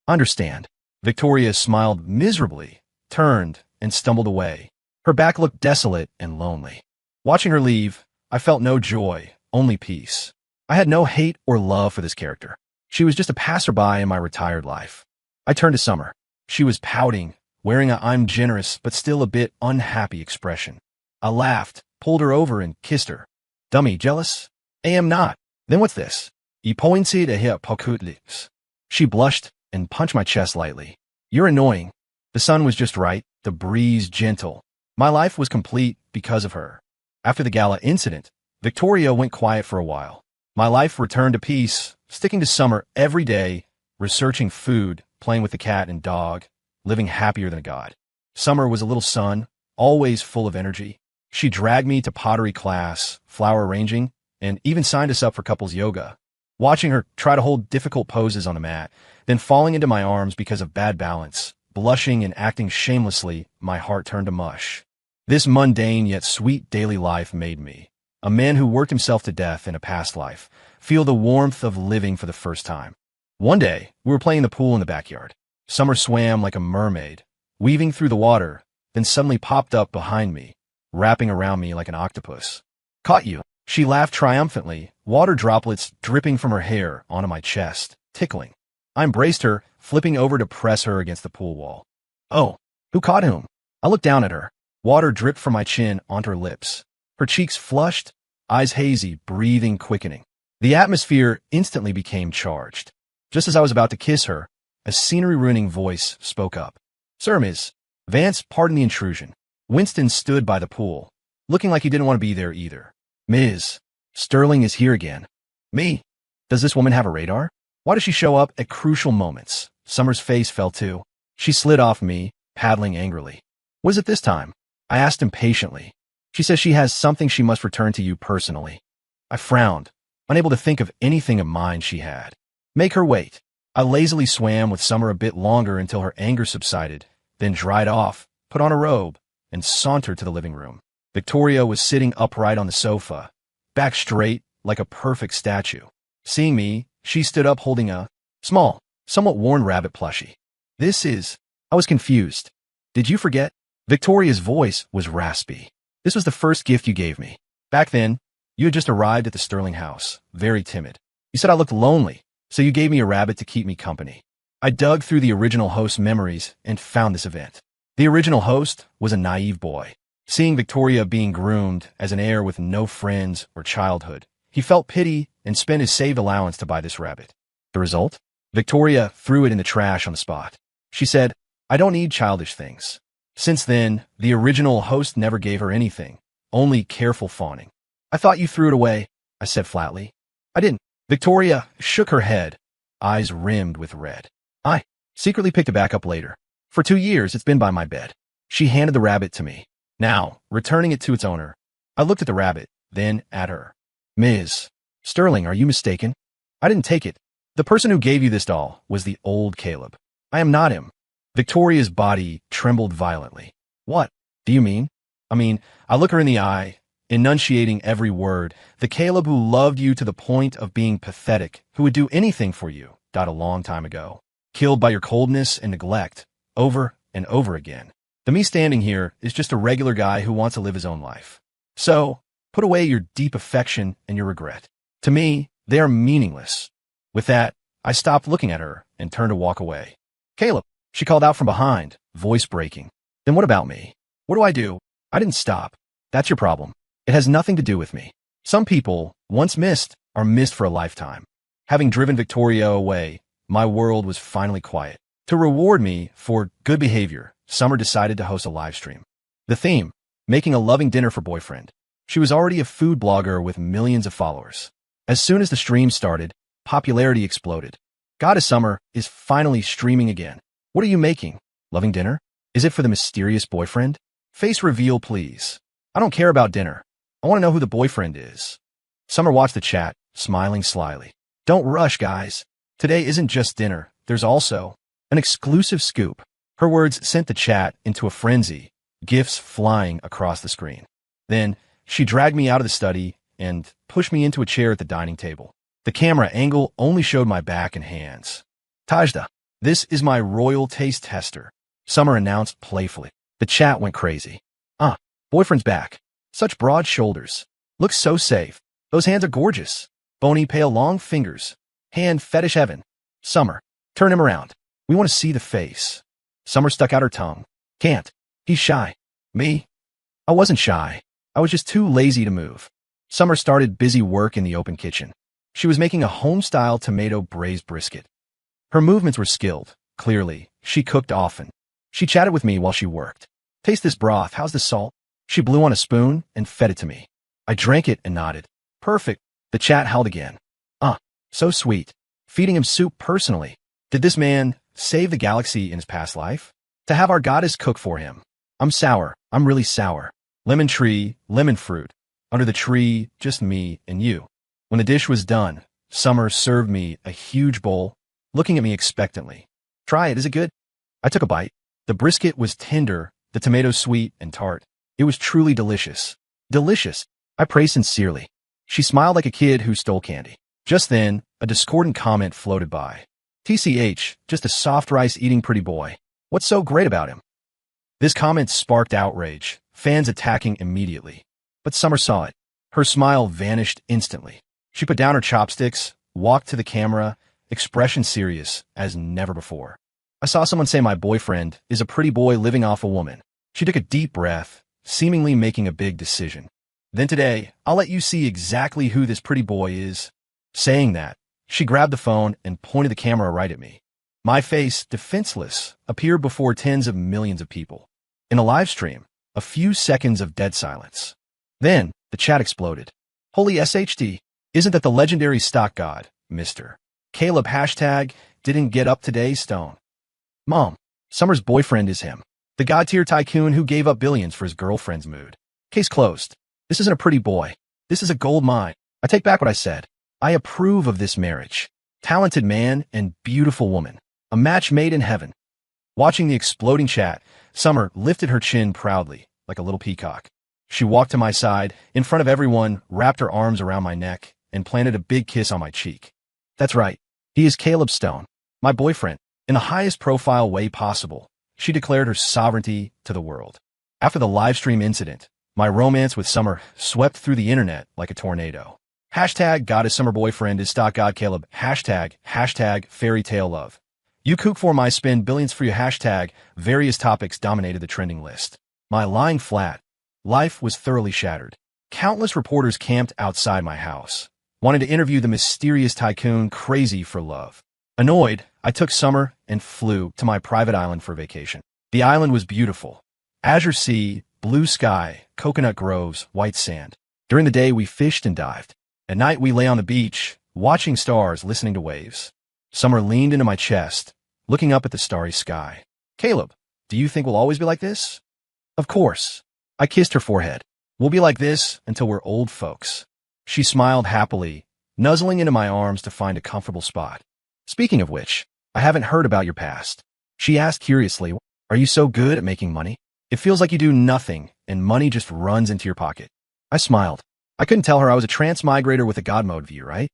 Understand. Victoria smiled miserably, turned, and stumbled away. Her back looked desolate and lonely. Watching her leave, I felt no joy, only peace. I had no hate or love for this character. She was just a passerby in my retired life. I turned to Summer. She was pouting, wearing a I'm generous but still a bit unhappy expression. I laughed, pulled her over, and kissed her. Dummy, jealous? I am not. Then what's this? I pointed at her pocket lips. She blushed and punched my chest lightly. You're annoying. The sun was just right, the breeze gentle. My life was complete because of her. After the gala incident, Victoria went quiet for a while. My life returned to peace, sticking to Summer every day, researching food, playing with the cat and dog, living happier than a god. Summer was a little sun, always full of energy. She dragged me to pottery class, flower arranging, and even signed us up for couples yoga. Watching her try to hold difficult poses on the mat, then falling into my arms because of bad balance, blushing and acting shamelessly, my heart turned to mush. This mundane yet sweet daily life made me, a man who worked himself to death in a past life, feel the warmth of living for the first time. One day, we were playing in the pool in the backyard. Summer swam like a mermaid, weaving through the water, then suddenly popped up behind me, wrapping around me like an octopus. Caught you. She laughed triumphantly, water droplets dripping from her hair onto my chest, tickling. I embraced her, flipping over to press her against the pool wall. Oh, who caught whom? I looked down at her. Water dripped from my chin onto her lips. Her cheeks flushed, eyes hazy, breathing quickening. The atmosphere instantly became charged. Just as I was about to kiss her, a scenery-ruining voice spoke up. Sir, Miss Vance, pardon the intrusion. Winston stood by the pool, looking like he didn't want to be there either. Ms. Sterling is here again. Me? Does this woman have a radar? Why does she show up at crucial moments? Summer's face fell too. She slid off me, paddling angrily. Was it this time? I asked impatiently. She says she has something she must return to you personally. I frowned, unable to think of anything of mine she had. Make her wait. I lazily swam with Summer a bit longer until her anger subsided, then dried off, put on a robe, and sauntered to the living room. Victoria was sitting upright on the sofa, back straight like a perfect statue. Seeing me, she stood up holding a small, somewhat worn rabbit plushie. I was confused. Did you forget? Victoria's voice was raspy. This was the first gift you gave me. Back then, you had just arrived at the Sterling house, very timid. You said I looked lonely, so you gave me a rabbit to keep me company. I dug through the original host's memories and found this event. The original host was a naive boy. Seeing Victoria being groomed as an heir with no friends or childhood, he felt pity and spent his saved allowance to buy this rabbit. The result? Victoria threw it in the trash on the spot. She said, I don't need childish things. Since then, the original host never gave her anything, only careful fawning. I thought you threw it away, I said flatly. I didn't. Victoria shook her head, eyes rimmed with red. I secretly picked it back up later. For 2 years, it's been by my bed. She handed the rabbit to me. Now, returning it to its owner, I looked at the rabbit, then at her. Ms. Sterling, are you mistaken? I didn't take it. The person who gave you this doll was the old Caleb. I am not him. Victoria's body trembled violently. What do you mean? I look her in the eye, enunciating every word. The Caleb who loved you to the point of being pathetic, who would do anything for you, died a long time ago. Killed by your coldness and neglect, over and over again. The me standing here is just a regular guy who wants to live his own life. So, put away your deep affection and your regret. To me, they are meaningless. With that, I stopped looking at her and turned to walk away. Caleb, she called out from behind, voice breaking. Then what about me? What do I do? I didn't stop. That's your problem. It has nothing to do with me. Some people, once missed, are missed for a lifetime. Having driven Victoria away, my world was finally quiet. To reward me for good behavior, Summer decided to host a live stream. The theme, making a loving dinner for boyfriend. She was already a food blogger with millions of followers. As soon as the stream started, popularity exploded. Goddess Summer is finally streaming again. What are you making? Loving dinner? Is it for the mysterious boyfriend? Face reveal, please. I don't care about dinner. I want to know who the boyfriend is. Summer watched the chat, smiling slyly. Don't rush, guys. Today isn't just dinner. There's also an exclusive scoop. Her words sent the chat into a frenzy, gifs flying across the screen. Then, she dragged me out of the study and pushed me into a chair at the dining table. The camera angle only showed my back and hands. Tajda, this is my royal taste tester, Summer announced playfully. The chat went crazy. Boyfriend's back. Such broad shoulders. Looks so safe. Those hands are gorgeous. Bony, pale, long fingers. Hand fetish heaven. Summer, turn him around. We want to see the face. Summer stuck out her tongue. Can't. He's shy. Me? I wasn't shy. I was just too lazy to move. Summer started busy work in the open kitchen. She was making a home-style tomato braised brisket. Her movements were skilled. Clearly, she cooked often. She chatted with me while she worked. Taste this broth. How's the salt? She blew on a spoon and fed it to me. I drank it and nodded. Perfect. The chat howled again. So sweet. Feeding him soup personally. Did this man save the galaxy in his past life? To have our goddess cook for him. I'm sour. I'm really sour. Lemon tree, lemon fruit. Under the tree, just me and you. When the dish was done, Summer served me a huge bowl, looking at me expectantly. Try it. Is it good? I took a bite. The brisket was tender, the tomatoes sweet and tart. It was truly delicious. Delicious. I praised sincerely. She smiled like a kid who stole candy. Just then, a discordant comment floated by. TCH, just a soft rice-eating pretty boy. What's so great about him? This comment sparked outrage, fans attacking immediately. But Summer saw it. Her smile vanished instantly. She put down her chopsticks, walked to the camera, expression serious as never before. I saw someone say my boyfriend is a pretty boy living off a woman. She took a deep breath, seemingly making a big decision. Then today, I'll let you see exactly who this pretty boy is. Saying that, she grabbed the phone and pointed the camera right at me. My face, defenseless, appeared before tens of millions of people. In a live stream, a few seconds of dead silence. Then, the chat exploded. Holy SHD, isn't that the legendary stock god, Mr. Caleb # didn't get up today stone. Mom, Summer's boyfriend is him. The god-tier tycoon who gave up billions for his girlfriend's mood. Case closed. This isn't a pretty boy. This is a gold mine. I take back what I said. I approve of this marriage. Talented man and beautiful woman. A match made in heaven. Watching the exploding chat, Summer lifted her chin proudly, like a little peacock. She walked to my side, in front of everyone, wrapped her arms around my neck, and planted a big kiss on my cheek. That's right. He is Caleb Stone, my boyfriend. In the highest profile way possible, she declared her sovereignty to the world. After the livestream incident, my romance with Summer swept through the internet like a tornado. #Goddess Summer boyfriend is stock god Caleb. #, fairy tale love. You kook for my spend billions for your #. Various topics dominated the trending list. My lying flat. Life was thoroughly shattered. Countless reporters camped outside my house, wanted to interview the mysterious tycoon crazy for love. Annoyed, I took Summer and flew to my private island for vacation. The island was beautiful. Azure sea, blue sky, coconut groves, white sand. During the day, we fished and dived. At night, we lay on the beach, watching stars, listening to waves. Summer leaned into my chest, looking up at the starry sky. Caleb, do you think we'll always be like this? Of course. I kissed her forehead. We'll be like this until we're old folks. She smiled happily, nuzzling into my arms to find a comfortable spot. Speaking of which, I haven't heard about your past. She asked curiously, are you so good at making money? It feels like you do nothing, and money just runs into your pocket. I smiled. I couldn't tell her I was a transmigrator with a God mode view, right?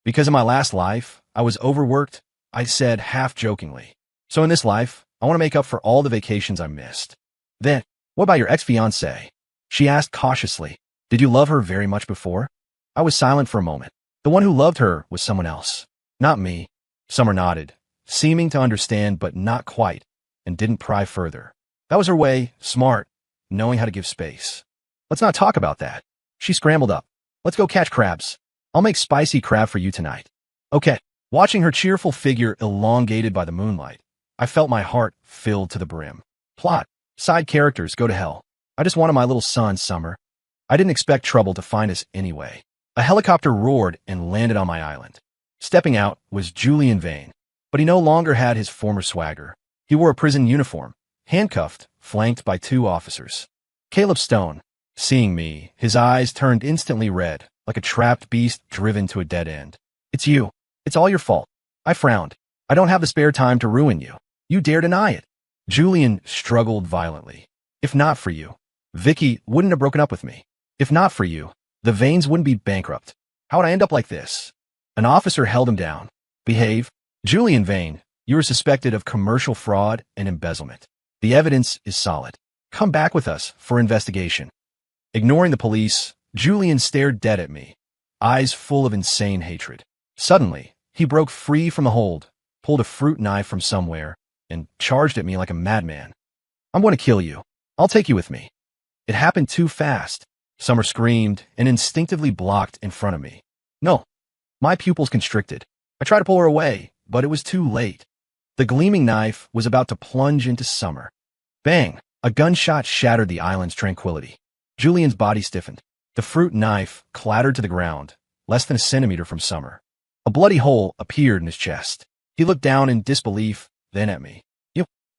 Because in my last life, I was overworked, I said half-jokingly. So in this life, I want to make up for all the vacations I missed. Then, what about your ex-fiancée? She asked cautiously. Did you love her very much before? I was silent for a moment. The one who loved her was someone else, not me. Summer nodded, seeming to understand but not quite, and didn't pry further. That was her way, smart, knowing how to give space. Let's not talk about that. She scrambled up. Let's go catch crabs. I'll make spicy crab for you tonight. Okay. Watching her cheerful figure elongated by the moonlight, I felt my heart filled to the brim. Plot. Side characters go to hell. I just wanted my little son, Summer. I didn't expect trouble to find us anyway. A helicopter roared and landed on my island. Stepping out was Julian Vane, but he no longer had his former swagger. He wore a prison uniform, handcuffed, flanked by 2 officers. Caleb Stone. Seeing me, his eyes turned instantly red, like a trapped beast driven to a dead end. It's you. It's all your fault. I frowned. I don't have the spare time to ruin you. You dare deny it. Julian struggled violently. If not for you, Vicky wouldn't have broken up with me. If not for you, the Vanes wouldn't be bankrupt. How would I end up like this? An officer held him down. Behave. Julian Vane, you are suspected of commercial fraud and embezzlement. The evidence is solid. Come back with us for investigation. Ignoring the police, Julian stared dead at me, eyes full of insane hatred. Suddenly, he broke free from the hold, pulled a fruit knife from somewhere, and charged at me like a madman. I'm going to kill you. I'll take you with me. It happened too fast. Summer screamed and instinctively blocked in front of me. No. My pupils constricted. I tried to pull her away, but it was too late. The gleaming knife was about to plunge into Summer. Bang! A gunshot shattered the island's tranquility. Julian's body stiffened. The fruit knife clattered to the ground, less than a centimeter from Summer. A bloody hole appeared in his chest. He looked down in disbelief, then at me.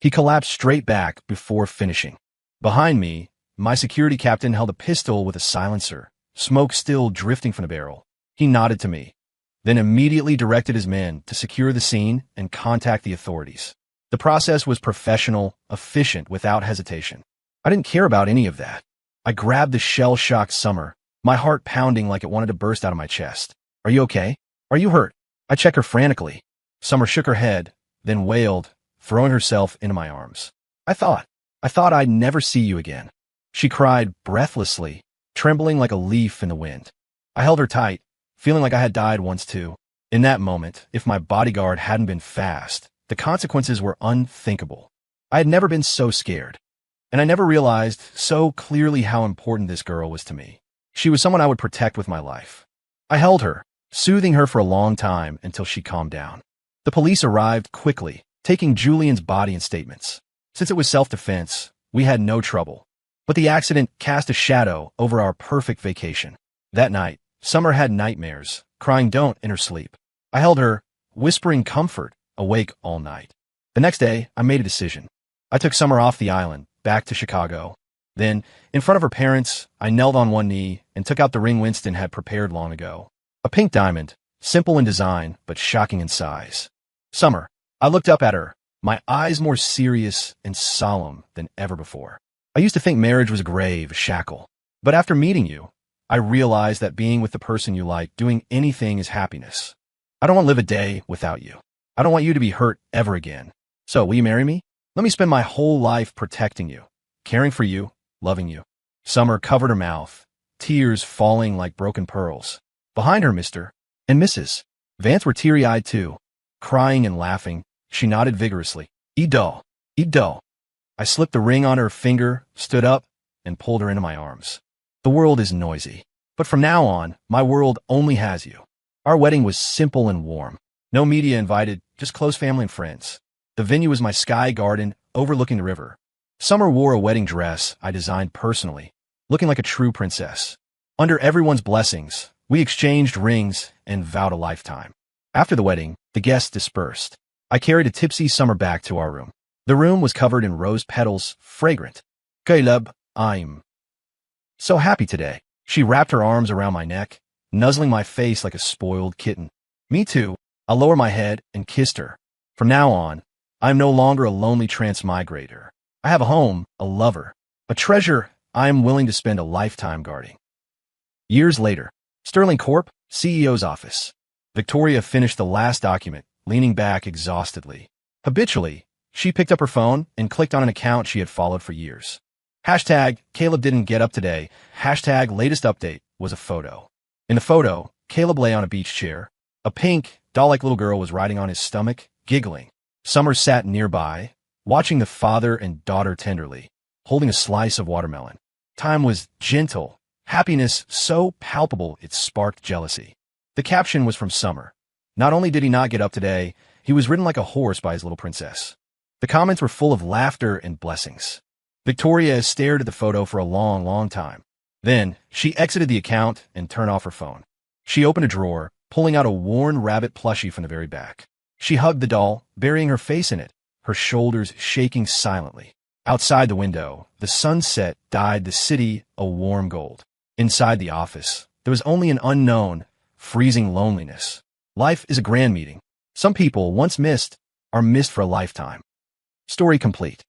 He collapsed straight back before finishing. Behind me, my security captain held a pistol with a silencer, smoke still drifting from the barrel. He nodded to me, then immediately directed his men to secure the scene and contact the authorities. The process was professional, efficient, without hesitation. I didn't care about any of that. I grabbed the shell-shocked Summer, my heart pounding like it wanted to burst out of my chest. Are you okay? Are you hurt? I checked her frantically. Summer shook her head, then wailed, throwing herself into my arms. I thought I'd never see you again. She cried breathlessly, trembling like a leaf in the wind. I held her tight, feeling like I had died once too. In that moment, if my bodyguard hadn't been fast, the consequences were unthinkable. I had never been so scared. And I never realized so clearly how important this girl was to me. She was someone I would protect with my life. I held her, soothing her for a long time until she calmed down. The police arrived quickly, taking Julian's body and statements. Since it was self-defense, we had no trouble. But the accident cast a shadow over our perfect vacation. That night, Summer had nightmares, crying "don't" in her sleep. I held her, whispering comfort, awake all night. The next day, I made a decision. I took Summer off the island, back to Chicago. Then, in front of her parents, I knelt on one knee and took out the ring Winston had prepared long ago. A pink diamond, simple in design, but shocking in size. Summer. I looked up at her, my eyes more serious and solemn than ever before. I used to think marriage was a grave, a shackle. But after meeting you, I realized that being with the person you like, doing anything is happiness. I don't want to live a day without you. I don't want you to be hurt ever again. So, will you marry me? Let me spend my whole life protecting you, caring for you, loving you. Summer covered her mouth, tears falling like broken pearls. Behind her, Mr. and Mrs. Vance were teary-eyed too. Crying and laughing, she nodded vigorously. Ido. Ido. I slipped the ring on her finger, stood up, and pulled her into my arms. The world is noisy, but from now on, my world only has you. Our wedding was simple and warm. No media invited, just close family and friends. The venue was my sky garden overlooking the river. Summer wore a wedding dress I designed personally, looking like a true princess. Under everyone's blessings, we exchanged rings and vowed a lifetime. After the wedding, the guests dispersed. I carried a tipsy Summer back to our room. The room was covered in rose petals, fragrant. Caleb, I'm So happy today. She wrapped her arms around my neck, nuzzling my face like a spoiled kitten. Me too. I lowered my head and kissed her. From now on, I am no longer a lonely transmigrator. I have a home, a lover, a treasure I am willing to spend a lifetime guarding. Years later, Sterling Corp, CEO's office. Victoria finished the last document, leaning back exhaustedly. Habitually, she picked up her phone and clicked on an account she had followed for years. Hashtag Caleb didn't get up today. Hashtag latest update was a photo. In the photo, Caleb lay on a beach chair. A pink, doll-like little girl was riding on his stomach, giggling. Summer sat nearby, watching the father and daughter tenderly, holding a slice of watermelon. Time was gentle, happiness so palpable it sparked jealousy. The caption was from Summer. Not only did he not get up today, he was ridden like a horse by his little princess. The comments were full of laughter and blessings. Victoria stared at the photo for a long, long time. Then, she exited the account and turned off her phone. She opened a drawer, pulling out a worn rabbit plushie from the very back. She hugged the doll, burying her face in it, her shoulders shaking silently. Outside the window, the sunset dyed the city a warm gold. Inside the office, there was only an unknown, freezing loneliness. Life is a grand meeting. Some people, once missed, are missed for a lifetime. Story complete.